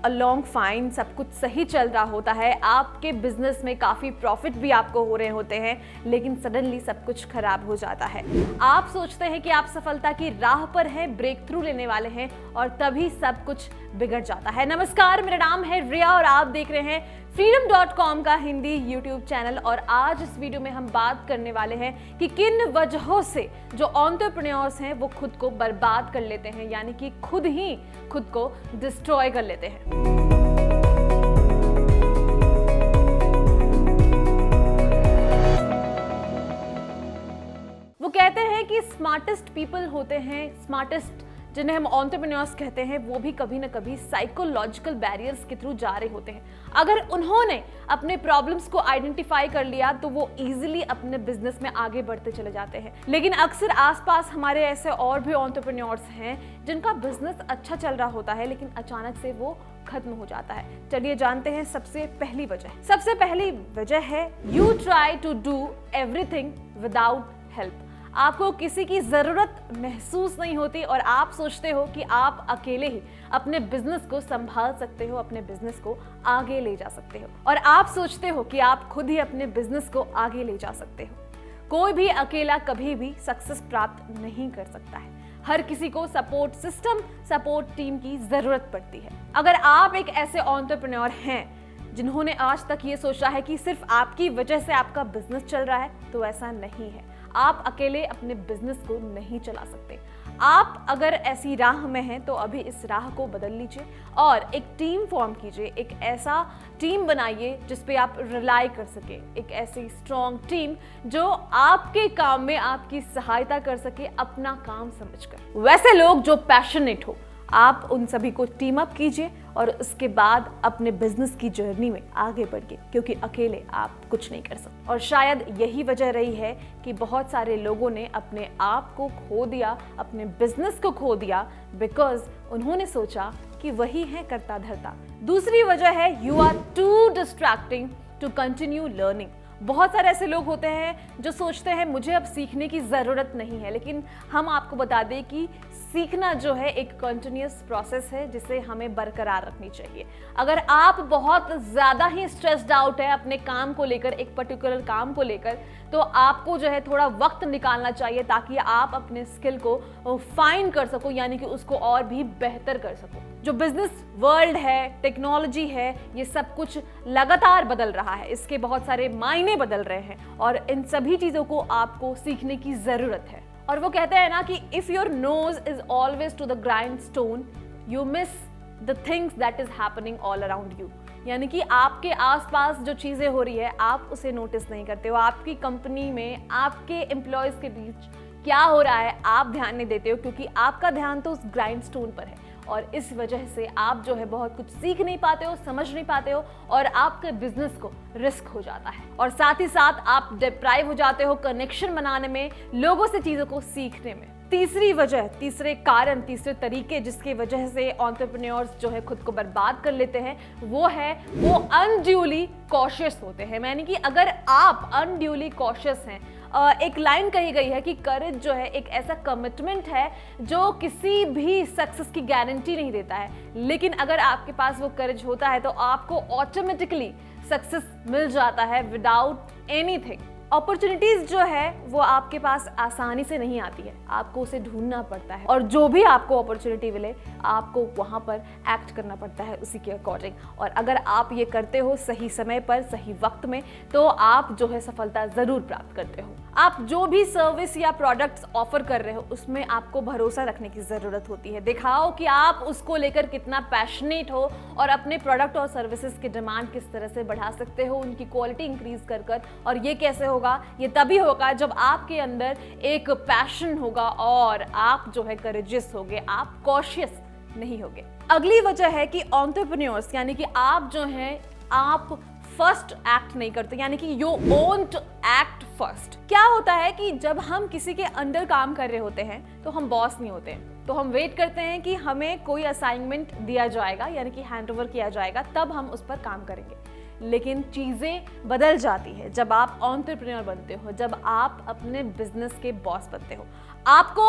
Along fine, सब कुछ सही चल रहा होता है, आपके बिजनेस में काफ़ी प्रॉफिट भी आपको हो रहे होते हैं, लेकिन सडनली सब कुछ खराब हो जाता है। आप सोचते हैं कि आप सफलता की राह पर हैं, ब्रेक थ्रू लेने वाले हैं, और तभी सब कुछ बिगड़ जाता है। नमस्कार, मेरा नाम है रिया और आप देख रहे हैं freedom.com का हिंदी यूट्यूब चैनल। और आज इस वीडियो में हम बात करने वाले हैं कि किन वजहों से जो एंटरप्रेन्योर्स हैं वो खुद को बर्बाद कर लेते हैं, यानी कि खुद ही खुद को डिस्ट्रॉय कर लेते हैं। वो कहते हैं कि स्मार्टेस्ट पीपल होते हैं, स्मार्टेस्ट जिन्हें हम एंटरप्रेन्योर्स कहते हैं, वो भी कभी ना कभी साइकोलॉजिकल बैरियर्स के थ्रू जा रहे होते हैं। अगर उन्होंने अपने प्रॉब्लम्स को आइडेंटिफाई कर लिया तो वो इजीली अपने बिजनेस में आगे बढ़ते चले जाते हैं। लेकिन अक्सर आसपास हमारे ऐसे और भी एंटरप्रेन्योर्स हैं जिनका बिजनेस अच्छा चल रहा होता है, लेकिन अचानक से वो खत्म हो जाता है। चलिए जानते हैं सबसे पहली वजह। सबसे पहली वजह है you try to do everything without help. आपको किसी की जरूरत महसूस नहीं होती और आप सोचते हो कि आप अकेले ही अपने बिजनेस को संभाल सकते हो, अपने बिजनेस को आगे ले जा सकते हो, और आप सोचते हो कि आप खुद ही अपने बिजनेस को आगे ले जा सकते हो। कोई भी अकेला कभी भी सक्सेस प्राप्त नहीं कर सकता है। हर किसी को सपोर्ट सिस्टम, सपोर्ट टीम की जरूरत पड़ती है। अगर आप एक ऐसे एंटरप्रेन्योर हैं जिन्होंने आज तक ये सोचा है कि सिर्फ आपकी वजह से आपका बिजनेस चल रहा है, तो ऐसा नहीं है। आप अकेले अपने बिजनेस को नहीं चला सकते। आप अगर ऐसी राह में हैं तो अभी इस राह को बदल लीजिए और एक टीम फॉर्म कीजिए। एक ऐसा टीम बनाइए जिस पे आप रिलाई कर सके, एक ऐसी स्ट्रॉन्ग टीम जो आपके काम में आपकी सहायता कर सके अपना काम समझकर। वैसे लोग जो पैशनेट हो, आप उन सभी को टीम अप कीजिए और उसके बाद अपने बिजनेस की जर्नी में आगे बढ़िए, क्योंकि अकेले आप कुछ नहीं कर सकते। और शायद यही वजह रही है कि बहुत सारे लोगों ने अपने आप को खो दिया, अपने बिजनेस को खो दिया, बिकॉज उन्होंने सोचा कि वही है करता धरता। दूसरी वजह है you are too distracting to continue learning. बहुत सारे ऐसे लोग होते हैं जो सोचते हैं मुझे अब सीखने की ज़रूरत नहीं है, लेकिन हम आपको बता दें कि सीखना जो है एक कंटिन्यूअस प्रोसेस है जिसे हमें बरकरार रखनी चाहिए। अगर आप बहुत ज़्यादा ही स्ट्रेस्ड आउट है अपने काम को लेकर, एक पर्टिकुलर काम को लेकर, तो आपको जो है थोड़ा वक्त निकालना चाहिए ताकि आप अपने स्किल को फाइन कर सको, यानी कि उसको और भी बेहतर कर सको। जो बिजनेस वर्ल्ड है, टेक्नोलॉजी है, ये सब कुछ लगातार बदल रहा है, इसके बहुत सारे मायने बदल रहे हैं और इन सभी चीज़ों को आपको सीखने की ज़रूरत है। और वो कहते हैं ना कि if your nose is always to the grindstone you miss the things that is happening all around you. यानी कि आपके आसपास जो चीजें हो रही है आप उसे नोटिस नहीं करते हो। आपकी कंपनी में आपके एम्प्लॉयज के बीच क्या हो रहा है आप ध्यान नहीं देते हो, क्योंकि आपका ध्यान तो उस ग्राइंड स्टोन पर है। और इस वजह से आप जो है बहुत कुछ सीख नहीं पाते हो, समझ नहीं पाते हो, और आपके बिजनेस को रिस्क हो जाता है। और साथ ही साथ आप डिप्राइव हो जाते हो कनेक्शन बनाने में, लोगों से चीजों को सीखने में। तीसरी वजह, तीसरे कारण, तीसरे तरीके जिसकी वजह से एंटरप्रेन्योर्स जो है खुद को बर्बाद कर लेते हैं, वो है वो अनड्यूली कॉशियस होते हैं। यानी कि अगर आप अनड्यूली कॉशियस हैं, एक लाइन कही गई है कि करेज जो है एक ऐसा कमिटमेंट है जो किसी भी सक्सेस की गारंटी नहीं देता है, लेकिन अगर आपके पास वो करेज होता है तो आपको ऑटोमेटिकली सक्सेस मिल जाता है विदाउट एनीथिंग। अपॉर्चुनिटीज जो है वो आपके पास आसानी से नहीं आती है, आपको उसे ढूंढना पड़ता है, और जो भी आपको अपॉर्चुनिटी मिले आपको वहां पर एक्ट करना पड़ता है उसी के अकॉर्डिंग। और अगर आप ये करते हो सही समय पर, सही वक्त में, तो आप जो है सफलता जरूर प्राप्त करते हो। आप जो भी सर्विस या प्रोडक्ट्स ऑफर कर रहे हो उसमें आपको भरोसा रखने की जरूरत होती है। दिखाओ कि आप उसको लेकर कितना पैशनेट हो और अपने प्रोडक्ट और सर्विसेज की डिमांड किस तरह से बढ़ा सकते हो, उनकी क्वालिटी इंक्रीज कर। और ये कैसे होगा? ये तभी होगा जब आपके अंदर एक पैशन होगा और आप जो है करेजियस होगे, आप कॉशियस नहीं होगे। अगली वजह है कि एंटरप्रेन्योर्स, यानी कि आप जो हैं आप फर्स्ट एक्ट नहीं करते, यानी कि यू वोंट एक्ट फर्स्ट। क्या होता है कि जब हम किसी के अंडर काम कर रहे होते हैं तो हम बॉस नहीं होते, तो हम वेट करते हैं कि हमें कोई असाइनमेंट दिया जाएगा, यानी कि हैंड ओवर किया जाएगा, तब हम उस पर काम करेंगे। लेकिन चीज़ें बदल जाती है जब आप एंटरप्रेन्योर बनते हो, जब आप अपने बिजनेस के बॉस बनते हो। आपको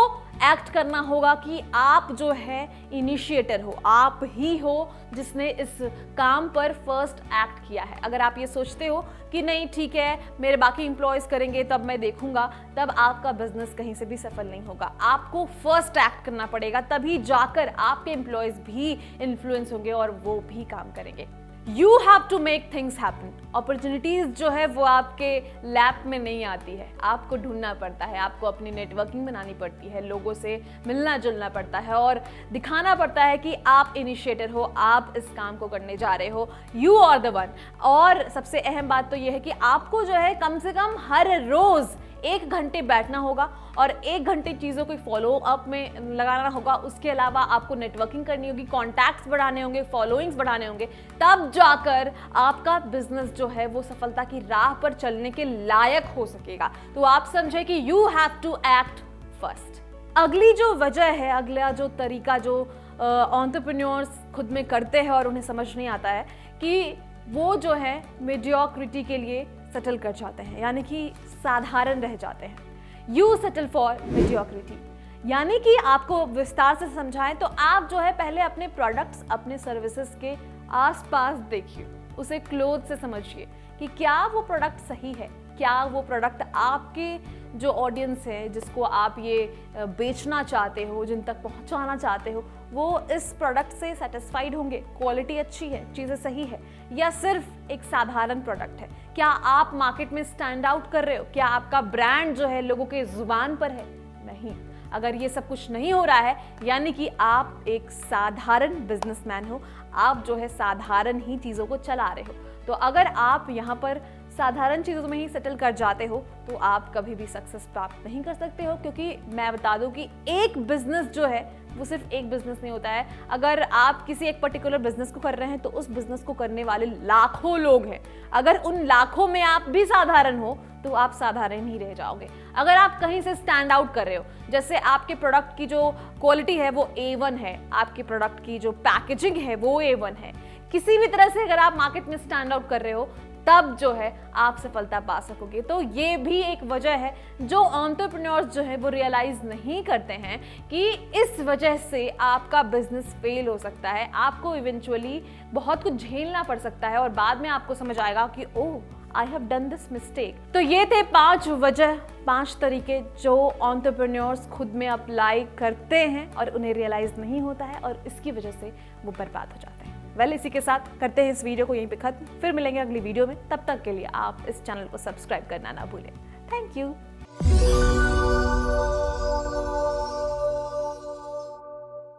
एक्ट करना होगा कि आप जो है इनिशिएटर हो, आप ही हो जिसने इस काम पर फर्स्ट एक्ट किया है। अगर आप ये सोचते हो कि नहीं ठीक है मेरे बाकी एम्प्लॉयज़ करेंगे तब मैं देखूंगा, तब आपका बिजनेस कहीं से भी सफल नहीं होगा। आपको फर्स्ट एक्ट करना पड़ेगा, तभी जाकर आपके एम्प्लॉयज़ भी इन्फ्लुएंस होंगे और वो भी काम करेंगे। You have to make things happen. Opportunities जो है वो आपके लैप में नहीं आती है, आपको ढूंढना पड़ता है, आपको अपनी नेटवर्किंग बनानी पड़ती है, लोगों से मिलना जुलना पड़ता है और दिखाना पड़ता है कि आप इनिशिएटर हो, आप इस काम को करने जा रहे हो, यू आर द वन। और सबसे अहम बात तो यह है कि आपको जो है कम से कम हर रोज 1 घंटे बैठना होगा और 1 घंटे चीज़ों को फॉलो अप में लगाना होगा। उसके अलावा आपको नेटवर्किंग करनी होगी, कॉन्टैक्ट्स बढ़ाने होंगे, फॉलोइंग्स बढ़ाने होंगे, तब जाकर आपका बिजनेस जो है वो सफलता की राह पर चलने के लायक हो सकेगा। तो आप समझे कि you have to act first. अगली जो वजह है, अगला जो तरीका जो एंटरप्रेन्योर्स खुद में करते हैं और उन्हें समझ नहीं आता है कि वो जो है मीडियोक्रिटी के लिए सेटल कर जाते हैं, यानी कि साधारण रह जाते हैं। यू सेटल फॉर मीडियोक्रिटी, यानी कि आपको विस्तार से समझाएं तो आप जो है पहले अपने प्रोडक्ट्स, अपने सर्विसेज के आसपास देखिए, उसे क्लोज से समझिए कि क्या वो प्रोडक्ट सही है, क्या वो प्रोडक्ट आपके जो ऑडियंस है जिसको आप ये बेचना चाहते हो, जिन तक पहुंचाना चाहते हो, वो इस प्रोडक्ट से सेटिस्फाइड होंगे, क्वालिटी अच्छी है, चीज़ें सही है, या सिर्फ एक साधारण प्रोडक्ट है। क्या आप मार्केट में स्टैंड आउट कर रहे हो, क्या आपका ब्रांड जो है लोगों के जुबान पर है? नहीं। अगर ये सब कुछ नहीं हो रहा है यानी कि आप एक साधारण बिजनेसमैन हो, आप जो है साधारण ही चीज़ों को चला रहे हो। तो अगर आप यहाँ पर साधारण चीज़ों में ही सेटल कर जाते हो तो आप कभी भी सक्सेस प्राप्त नहीं कर सकते हो, क्योंकि मैं बता दूं कि एक बिजनेस जो है वो सिर्फ एक बिजनेस नहीं होता है। अगर आप किसी एक पर्टिकुलर बिजनेस को कर रहे हैं तो उस बिजनेस को करने वाले लाखों लोग हैं। अगर उन लाखों में आप भी साधारण हो तो आप साधारण ही रह जाओगे। अगर आप कहीं से स्टैंड आउट कर रहे हो, जैसे आपके प्रोडक्ट की जो क्वालिटी है वो A1 है, आपके प्रोडक्ट की जो पैकेजिंग है वो A1 है, किसी भी तरह से अगर आप मार्केट में स्टैंड आउट कर रहे हो तब जो है आप सफलता पा सकोगे। तो ये भी एक वजह है जो एंटरप्रेन्योर्स जो है वो रियलाइज नहीं करते हैं कि इस वजह से आपका बिजनेस फेल हो सकता है, आपको इवेंचुअली बहुत कुछ झेलना पड़ सकता है और बाद में आपको समझ आएगा कि oh I have done this mistake. तो ये थे 5 वजह, 5 तरीके जो एंटरप्रेन्योर्स खुद में अप्लाई करते हैं और उन्हें रियलाइज नहीं होता है और इसकी वजह से वो बर्बाद हो जाते हैं। इसी के साथ करते हैं इस वीडियो को यहीं पे खत्म, फिर मिलेंगे अगली वीडियो में। तब तक के लिए आप इस चैनल को सब्सक्राइब करना ना भूलें। Thank you.